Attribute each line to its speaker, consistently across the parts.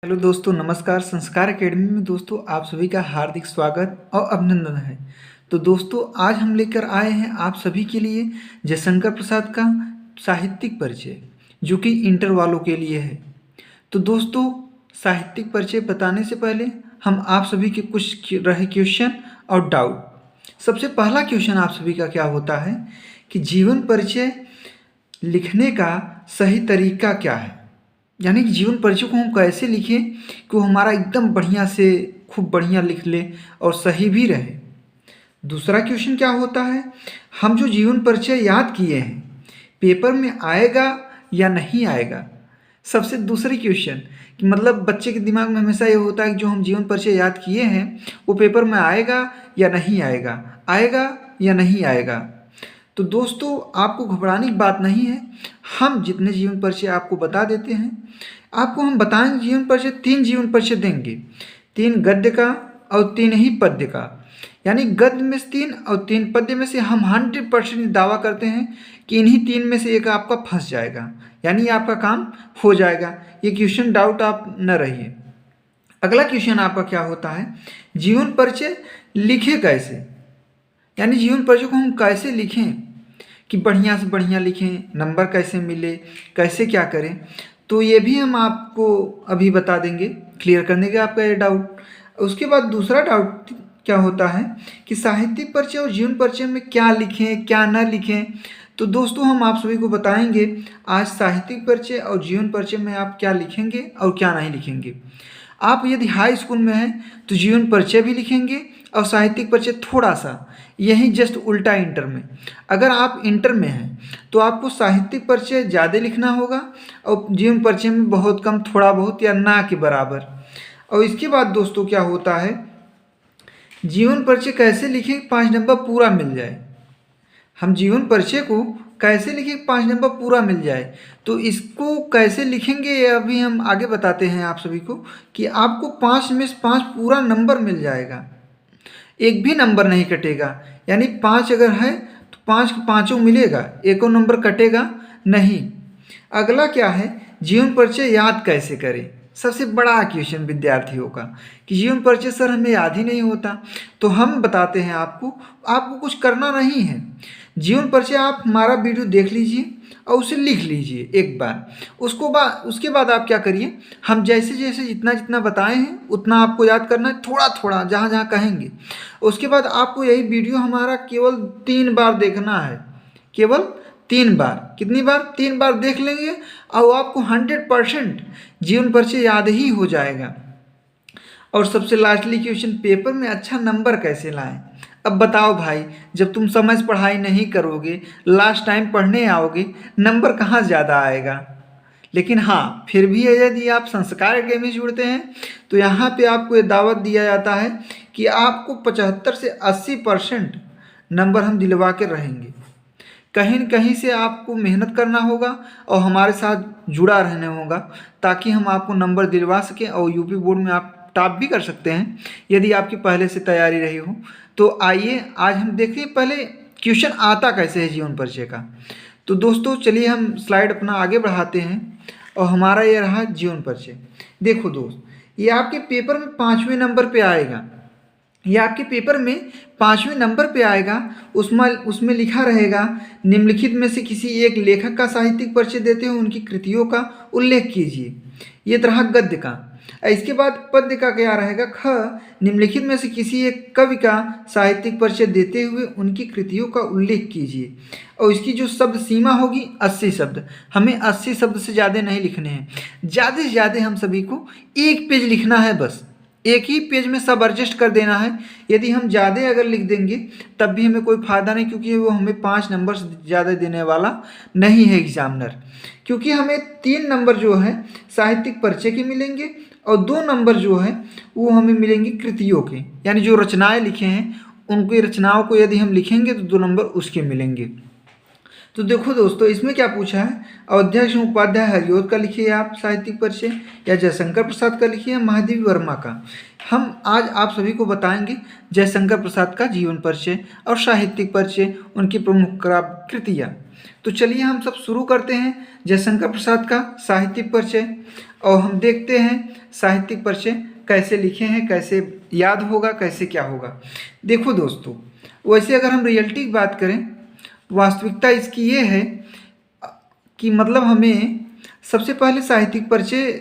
Speaker 1: Hello दोस्तों, नमस्कार। संस्कार एकेडमी में दोस्तों आप सभी का हार्दिक स्वागत और अभिनंदन है। तो दोस्तों आज हम लेकर आए हैं आप सभी के लिए जयशंकर प्रसाद का साहित्यिक परिचय, जो कि इंटर वालों के लिए है। तो दोस्तों साहित्यिक परिचय बताने से पहले हम आप सभी के कुछ रहे क्वेश्चन और डाउट। सबसे पहला क्वेश्चन आप सभी का क्या होता है कि जीवन परिचय लिखने का सही तरीका क्या है, यानी कि जीवन परिचय को हम कैसे लिखें कि वो हमारा एकदम बढ़िया से खूब बढ़िया लिख ले और सही भी रहे। दूसरा क्वेश्चन क्या होता है, हम जो जीवन परिचय याद किए हैं पेपर में आएगा या नहीं आएगा। सबसे दूसरी क्वेश्चन कि मतलब बच्चे के दिमाग में हमेशा ये होता है कि जो हम जीवन परिचय याद किए हैं वो पेपर में आएगा या नहीं आएगा, आएगा या नहीं आएगा। तो दोस्तों आपको घबराने की बात नहीं है, हम जितने जीवन परिचय आपको बता देते हैं। आपको हम बताएंगे जीवन परिचय, 3 जीवन परिचय देंगे, 3 गद्य का और 3 ही पद्य का। यानी गद्य में से 3 और 3 पद्य में से हम 100% दावा करते हैं कि इन्हीं 3 में से एक आपका फंस जाएगा, यानी आपका काम हो जाएगा। ये क्वेश्चन डाउट आप न रहिए। अगला क्वेश्चन आपका क्या होता है, जीवन परिचय लिखे कैसे, यानी जीवन परिचय को हम कैसे लिखें कि बढ़िया से बढ़िया लिखें, नंबर कैसे मिले, कैसे क्या करें। तो ये भी हम आपको अभी बता देंगे, क्लियर करने के आपका ये डाउट। उसके बाद दूसरा डाउट क्या होता है कि साहित्यिक परिचय और जीवन परिचय में क्या लिखें क्या न लिखें। तो दोस्तों हम आप सभी को बताएंगे आज साहित्यिक परिचय और जीवन परिचय में आप क्या लिखेंगे और क्या नहीं लिखेंगे। आप यदि हाई स्कूल में हैं तो जीवन परिचय भी लिखेंगे और साहित्यिक परिचय थोड़ा सा, यही जस्ट उल्टा इंटर में। अगर आप इंटर में हैं तो आपको साहित्यिक परिचय ज़्यादा लिखना होगा और जीवन परिचय में बहुत कम, थोड़ा बहुत या ना के बराबर। और इसके बाद दोस्तों क्या होता है, जीवन परिचय कैसे लिखें 5 नंबर पूरा मिल जाए। हम जीवन परिचय को कैसे लिखें 5 नंबर पूरा मिल जाए, तो इसको कैसे लिखेंगे ये अभी हम आगे बताते हैं आप सभी को कि आपको 5 में से 5 पूरा नंबर मिल जाएगा, एक भी नंबर नहीं कटेगा। यानी 5 अगर है तो 5 के पाँचों मिलेगा, एको नंबर कटेगा नहीं। अगला क्या है, जीवन परिचय याद कैसे करें। सबसे बड़ा क्वेश्चन विद्यार्थियों का कि जीवन परिचय सर हमें याद ही नहीं होता। तो हम बताते हैं आपको, आपको कुछ करना नहीं है। जीवन परिचय आप हमारा वीडियो देख लीजिए और उसे लिख लीजिए एक बार। उसके बाद आप क्या करिए, हम जैसे जैसे जितना जितना बताए हैं उतना आपको याद करना है, थोड़ा थोड़ा जहाँ जहाँ कहेंगे। उसके बाद आपको यही वीडियो हमारा केवल 3 बार देखना है, केवल 3 बार। कितनी बार? 3 बार देख लेंगे और आपको 100% जीवन परिचय याद ही हो जाएगा। और सबसे लास्टली क्वेश्चन, पेपर में अच्छा नंबर कैसे लाएं। अब बताओ भाई, जब तुम समझ पढ़ाई नहीं करोगे, लास्ट टाइम पढ़ने आओगे, नंबर कहाँ ज़्यादा आएगा। लेकिन हाँ, फिर भी यदि आप संस्कार अकेडमी से जुड़ते हैं तो यहाँ पे आपको ये दावत दिया जाता है कि आपको 75 से 80% नंबर हम दिलवा के रहेंगे। कहीं न कहीं से आपको मेहनत करना होगा और हमारे साथ जुड़ा रहना होगा, ताकि हम आपको नंबर दिलवा सकें और यूपी बोर्ड में आप टॉप भी कर सकते हैं यदि आपकी पहले से तैयारी रही हो। तो आइए आज हम देखें पहले क्वेश्चन आता कैसे है जीवन परिचय का। तो दोस्तों चलिए हम स्लाइड अपना आगे बढ़ाते हैं और हमारा ये रहा जीवन परिचय। देखो दोस्त, ये आपके पेपर में 5वें नंबर पे आएगा, ये आपके पेपर में 5वें नंबर पे आएगा। उसमें लिखा रहेगा, निम्नलिखित में से किसी एक लेखक का साहित्यिक परिचय देते हुए उनकी कृतियों का उल्लेख कीजिए। ये रहा गद्य का। इसके बाद पद्य का क्या रहेगा, ख, निम्नलिखित में से किसी एक कवि का साहित्यिक परिचय देते हुए उनकी कृतियों का उल्लेख कीजिए। और इसकी जो शब्द सीमा होगी 80 शब्द। हमें 80 शब्द से ज़्यादा नहीं लिखने हैं, ज़्यादा से ज़्यादा हम सभी को 1 पेज लिखना है, बस एक ही पेज में सब एडजस्ट कर देना है। यदि हम ज़्यादा अगर लिख देंगे तब भी हमें कोई फ़ायदा नहीं, क्योंकि वो हमें 5 नंबर से ज़्यादा देने वाला नहीं है एग्जामिनर। क्योंकि हमें 3 नंबर जो है साहित्यिक परिचय के मिलेंगे और 2 नंबर जो है वो हमें मिलेंगे कृतियों के, यानी जो रचनाएं लिखे हैं उनकी रचनाओं को यदि हम लिखेंगे तो 2 नंबर उसके मिलेंगे। तो देखो दोस्तों, इसमें क्या पूछा है, अवध्यक्ष उपाध्याय हरिओद का लिखिए आप साहित्यिक परिचय, या जयशंकर प्रसाद का लिखिए, या महादेवी वर्मा का। हम आज आप सभी को बताएंगे जयशंकर प्रसाद का जीवन परिचय और साहित्यिक परिचय, उनकी प्रमुख कृतियाँ। तो चलिए हम सब शुरू करते हैं जयशंकर प्रसाद का साहित्यिक परिचय। और हम देखते हैं साहित्यिक परिचय कैसे लिखे हैं, कैसे याद होगा, कैसे क्या होगा। देखो दोस्तों, वैसे अगर हम रियलिटी की बात करें, वास्तविकता इसकी ये है कि मतलब हमें सबसे पहले साहित्यिक परिचय,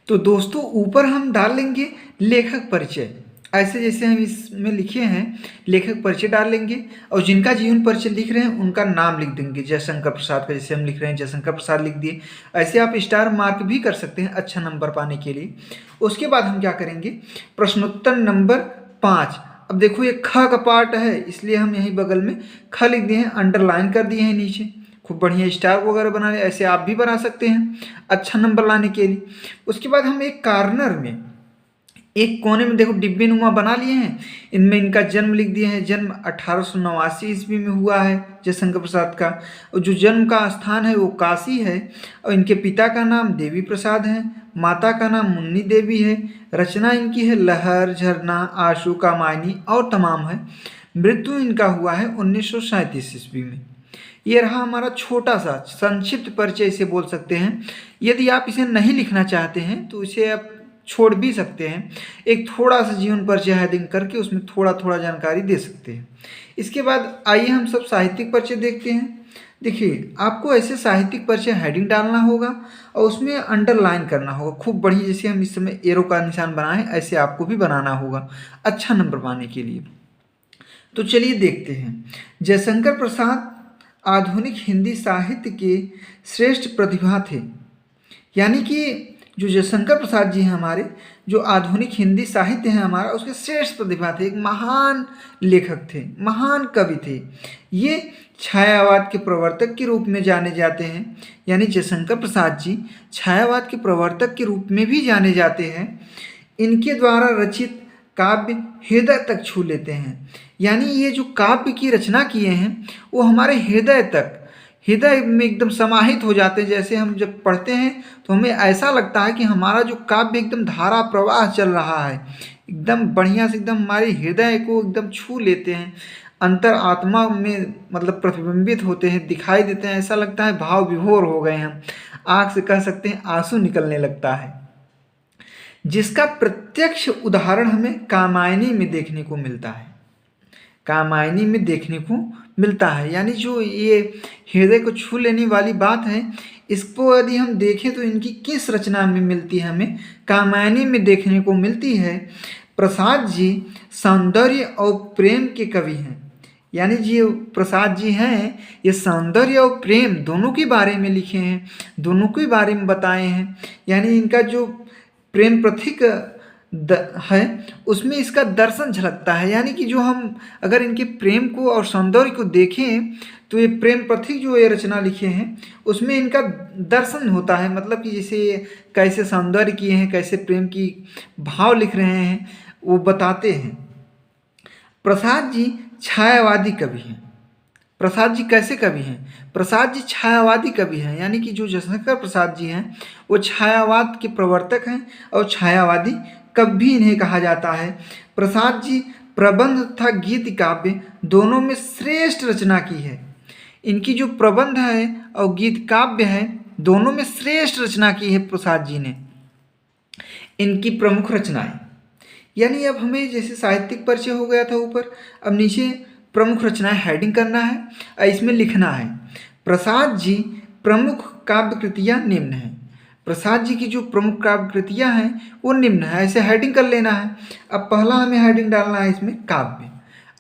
Speaker 1: तो दोस्तों ऊपर हम डाल लेंगे लेखक परिचय, ऐसे जैसे हम इसमें लिखे हैं लेखक परिचय डाल लेंगे, और जिनका जीवन परिचय लिख रहे हैं उनका नाम लिख देंगे। जयशंकर प्रसाद का जैसे हम लिख रहे हैं जयशंकर प्रसाद लिख दिए। ऐसे आप स्टार मार्क भी कर सकते हैं अच्छा नंबर पाने के लिए। उसके बाद हम क्या करेंगे, प्रश्नोत्तर नंबर 5। अब देखो ये ख का पार्ट है, इसलिए हम यहीं बगल में ख लिख दिए हैं, अंडरलाइन कर दिए हैं नीचे। खूब बढ़िया स्टार वगैरह बना ले, ऐसे आप भी बना सकते हैं अच्छा नंबर लाने के लिए। उसके बाद हम एक कॉर्नर में, एक कोने में देखो डिब्बे नुमा बना लिए हैं, इनमें इनका जन्म लिख दिए हैं। जन्म 1889 ईस्वी में हुआ है जयशंकर प्रसाद का, और जो जन्म का स्थान है वो काशी है। और इनके पिता का नाम देवी प्रसाद है, माता का नाम मुन्नी देवी है। रचना इनकी है लहर, झरना, आशु, कामायनी और तमाम है। मृत्यु इनका हुआ है 1937 ईस्वी में। ये रहा हमारा छोटा सा संक्षिप्त परिचय, इसे बोल सकते हैं। यदि आप इसे नहीं लिखना चाहते हैं तो इसे आप छोड़ भी सकते हैं, एक थोड़ा सा जीवन परिचय हेडिंग करके उसमें थोड़ा थोड़ा जानकारी दे सकते हैं। इसके बाद आइए हम सब साहित्यिक परिचय देखते हैं। देखिए, आपको ऐसे साहित्यिक परिचय हेडिंग डालना होगा और उसमें अंडरलाइन करना होगा खूब बढ़िया, जैसे हम इस समय एरो का निशान बनाएं ऐसे आपको भी बनाना होगा अच्छा नंबर पाने के लिए। तो चलिए देखते हैं। जयशंकर प्रसाद आधुनिक हिंदी साहित्य के श्रेष्ठ प्रतिभा थे, यानी कि जो जयशंकर प्रसाद जी हैं हमारे, जो आधुनिक हिंदी साहित्य है हमारा, उसके श्रेष्ठ प्रतिभा थे। एक महान लेखक थे, महान कवि थे। ये छायावाद के प्रवर्तक के रूप में जाने जाते हैं, यानी जयशंकर प्रसाद जी छायावाद के प्रवर्तक के रूप में भी जाने जाते हैं। इनके द्वारा रचित काव्य हृदय तक छू लेते हैं, यानी ये जो काव्य की रचना किए हैं वो हमारे हृदय तक, हृदय में एकदम समाहित हो जाते हैं। जैसे हम जब पढ़ते हैं तो हमें ऐसा लगता है कि हमारा जो काव्य एकदम धारा प्रवाह चल रहा है, एकदम बढ़िया से, एकदम हमारे हृदय को एकदम छू लेते हैं, अंतर आत्मा में मतलब प्रतिबिंबित होते हैं, दिखाई देते हैं। ऐसा लगता है भाव विभोर हो गए हम, आँख से कह सकते हैं आंसू निकलने लगता है। जिसका प्रत्यक्ष उदाहरण हमें कामायनी में देखने को मिलता है, कामायनी में देखने को मिलता है। यानी जो ये हृदय को छू लेने वाली बात है, इसको यदि हम देखें तो इनकी किस रचना में मिलती है, हमें कामायनी में देखने को मिलती है। प्रसाद जी सौंदर्य और प्रेम के कवि हैं, यानी जो प्रसाद जी हैं ये सौंदर्य और प्रेम दोनों के बारे में लिखे हैं, दोनों के बारे में बताए हैं। यानी इनका जो प्रेम प्रतीक है उसमें इसका दर्शन झलकता है, यानी कि जो हम अगर इनके प्रेम को और सौंदर्य को देखें तो ये प्रेम प्रतीक जो ये रचना लिखे हैं उसमें इनका दर्शन होता है। मतलब कि जैसे ये कैसे सौंदर्य किए हैं, कैसे प्रेम की भाव लिख रहे हैं, वो बताते हैं। प्रसाद जी छायावादी कवि हैं। प्रसाद जी कैसे कवि हैं? प्रसाद जी छायावादी कवि हैं, यानी कि जो जयशंकर प्रसाद जी हैं वो छायावाद के प्रवर्तक हैं और छायावादी कवि भी इन्हें कहा जाता है। प्रसाद जी प्रबंध तथा गीत काव्य दोनों में श्रेष्ठ रचना की है। इनकी जो प्रबंध है और गीत काव्य है दोनों में श्रेष्ठ रचना की है प्रसाद जी ने। इनकी प्रमुख रचनाएं, यानी अब हमें जैसे साहित्यिक परिचय हो गया था ऊपर, अब नीचे प्रमुख रचनाएं हेडिंग करना है और इसमें लिखना है प्रसाद जी प्रमुख काव्य कृतियाँ निम्न हैं। प्रसाद जी की जो प्रमुख काव्य कृतियाँ हैं वो निम्न है, ऐसे हेडिंग कर लेना है। अब पहला हमें हेडिंग डालना है इसमें काव्य।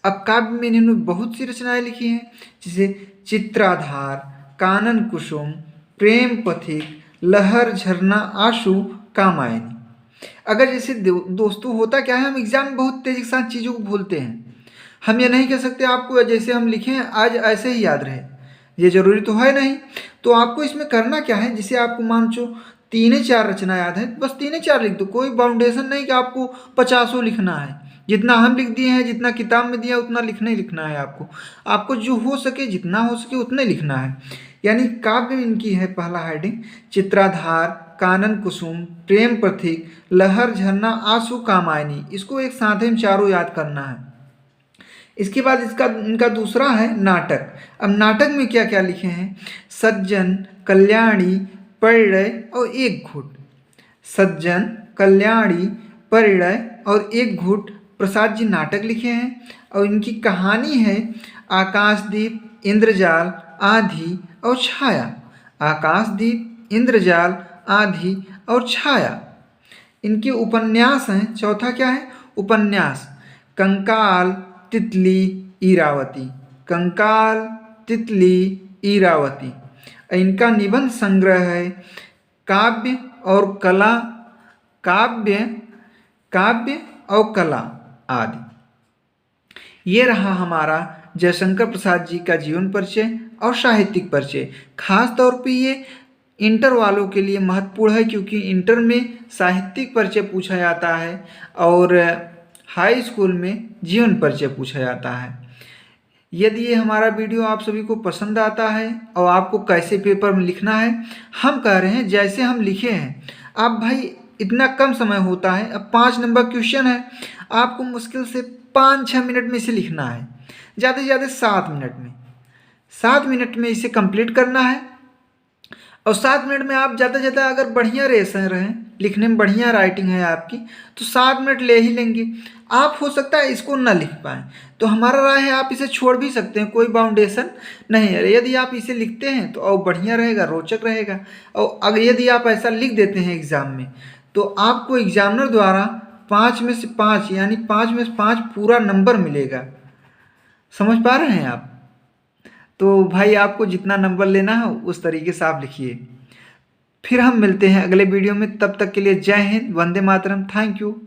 Speaker 1: अब काव्य में इन्होंने बहुत सी रचनाएं लिखी हैं, जैसे चित्राधार, कानन कुसुम, प्रेम पथिक, लहर, झरना, आशु, कामायनी। अगर जैसे दोस्तों होता क्या है, हम एग्जाम में बहुत तेजी के साथ चीज़ों को भूलते हैं। हम ये नहीं कह सकते आपको जैसे हम लिखे हैं आज ऐसे ही याद रहे, ये जरूरी तो है नहीं। तो आपको इसमें करना क्या है, जिसे आपको मान लो 3-4 रचना याद है, बस 3-4 लिख दो, कोई बाउंडेशन नहीं कि आपको 50 लिखना है। जितना हम लिख दिए हैं, जितना किताब में दिया उतना लिखना ही लिखना है आपको। आपको जो हो सके, जितना हो सके उतना लिखना है। यानी काव्य में इनकी है पहला हेडिंग चित्राधार, कानन कुसुम, प्रेम प्रतीक, लहर, झरना, आंसू, कामायनी। इसको एक साथ में चारों याद करना है। इसके बाद इनका दूसरा है नाटक। अब नाटक में क्या क्या लिखे हैं, सज्जन, कल्याणी, परिणय और एक घूट। सज्जन, कल्याणी, परिणय और एक घूट प्रसाद जी नाटक लिखे हैं और इनकी कहानी है आकाशदीप, इंद्रजाल, आंधी और छाया। आकाशदीप, इंद्रजाल, आंधी और छाया। इनके उपन्यास हैं, चौथा क्या है उपन्यास, कंकाल, तितली, ईरावती। कंकाल, तितली, ईरावती। इनका निबंध संग्रह है काव्य और कला, काव्य, काव्य और कला आदि। ये रहा हमारा जयशंकर प्रसाद जी का जीवन परिचय और साहित्यिक परिचय। खास तौर पे ये इंटर वालों के लिए महत्वपूर्ण है क्योंकि इंटर में साहित्यिक परिचय पूछा जाता है और हाई स्कूल में जीवन परिचय पूछा जाता है। यदि ये हमारा वीडियो आप सभी को पसंद आता है और आपको कैसे पेपर में लिखना है, हम कह रहे हैं जैसे हम लिखे हैं। आप भाई इतना कम समय होता है, अब 5 नंबर क्वेश्चन है, आपको मुश्किल से 5-6 मिनट में इसे लिखना है, ज़्यादा से ज़्यादा 7 मिनट में। 7 मिनट में इसे कंप्लीट करना है और 7 मिनट में आप ज़्यादा से ज़्यादा अगर बढ़िया रेसन रहें, लिखने में बढ़िया राइटिंग है आपकी, तो 7 मिनट ले ही लेंगे। आप हो सकता है इसको ना लिख पाएँ, तो हमारा राय है आप इसे छोड़ भी सकते हैं, कोई बाउंडेशन नहीं है। यदि आप इसे लिखते हैं तो और बढ़िया रहेगा, रोचक रहेगा। और अगर यदि आप ऐसा लिख देते हैं एग्ज़ाम में, तो आपको एग्जामिनर द्वारा 5 में से 5 यानी 5 में से 5 पूरा नंबर मिलेगा। समझ पा रहे हैं आप? तो भाई आपको जितना नंबर लेना है उस तरीके से आप लिखिए। फिर हम मिलते हैं अगले वीडियो में, तब तक के लिए जय हिंद, वंदे मातरम, थैंक यू।